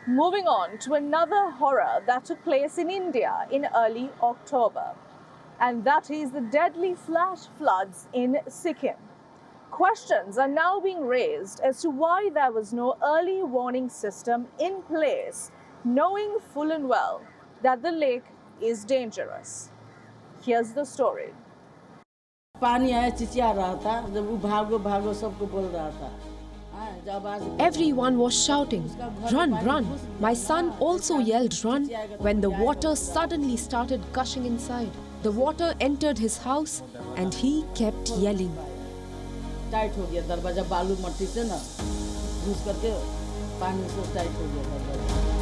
Moving on to another horror that took place in India in early October, and that is the deadly flash floods in Sikkim. Questions are now being raised as to why there was no early warning system in place, knowing full and well that the lake is dangerous. Here's the story. पानी आया चिचिया रहा था जब वो भागो भागो सबको बोल रहा था. Everyone was shouting, "Run, run!" My son also yelled, "Run!" when the water suddenly started gushing inside. The water entered his house and he kept yelling. Tight हो गया दरवाजा बालू मट्टी से ना घुस करके पानी से टाइट हो गया दरवाजा.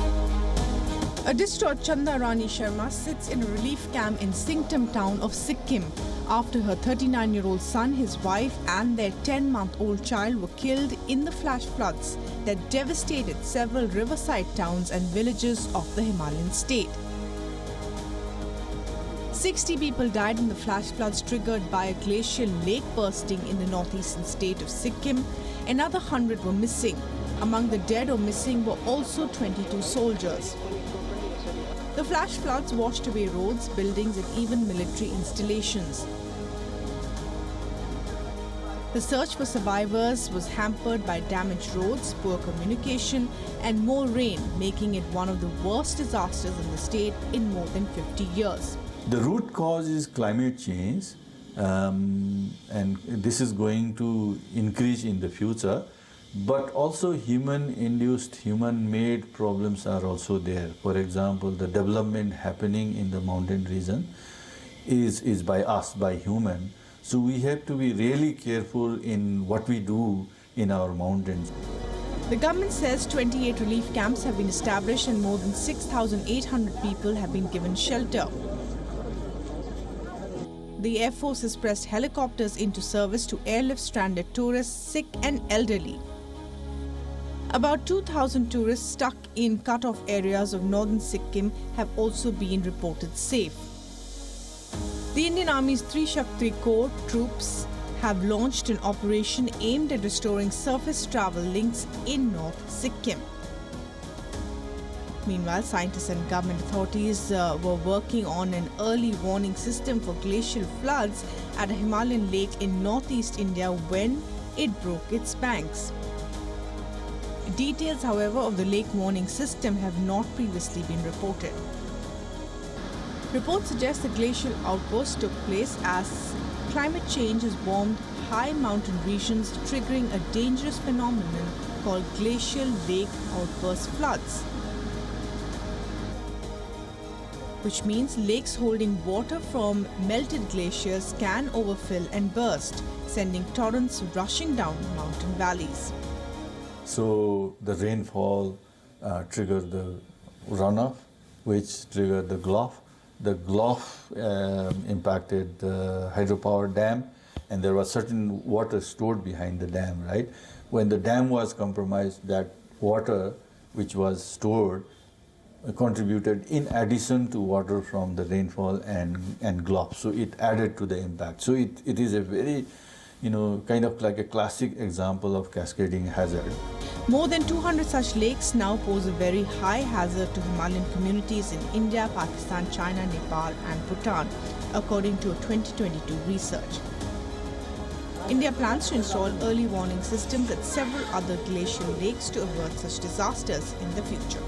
A distraught Chanda Rani Sharma sits in a relief camp in Sikkim town of Sikkim after her 39-year-old son, his wife and their 10-month-old child were killed in the flash floods that devastated several riverside towns and villages of the Himalayan state. 60 people died in the flash floods triggered by a glacial lake bursting in the northeastern state of Sikkim. Another 100 were missing. Among the dead or missing were also 22 soldiers. The flash floods washed away roads, buildings and even military installations. The search for survivors was hampered by damaged roads, poor communication and more rain, making it one of the worst disasters in the state in more than 50 years. The root cause is climate change, and this is going to increase in the future. But also human-induced, human-made problems are also there. For example, the development happening in the mountain region is by us, by human. So we have to be really careful in what we do in our mountains. The government says 28 relief camps have been established and more than 6,800 people have been given shelter. The Air Force has pressed helicopters into service to airlift stranded tourists, sick and elderly. About 2,000 tourists stuck in cut-off areas of northern Sikkim have also been reported safe. The Indian Army's 3 Shakti Corps troops have launched an operation aimed at restoring surface travel links in North Sikkim. Meanwhile, scientists and government authorities were working on an early warning system for glacial floods at a Himalayan lake in northeast India when it broke its banks. Details, however, of the lake warning system have not previously been reported. Reports suggest the glacial outburst took place as climate change has warmed high mountain regions, triggering a dangerous phenomenon called glacial lake outburst floods, which means lakes holding water from melted glaciers can overfill and burst, sending torrents rushing down mountain valleys. So the rainfall triggered the runoff, which triggered the glough. The glough impacted the hydropower dam, and there was certain water stored behind the dam, right? When the dam was compromised, that water which was stored contributed in addition to water from the rainfall and glough. So it added to the impact. So it is a very, kind of like a classic example of cascading hazard. More than 200 such lakes now pose a very high hazard to Himalayan communities in India, Pakistan, China, Nepal and Bhutan, according to a 2022 research. India plans to install early warning systems at several other glacial lakes to avert such disasters in the future.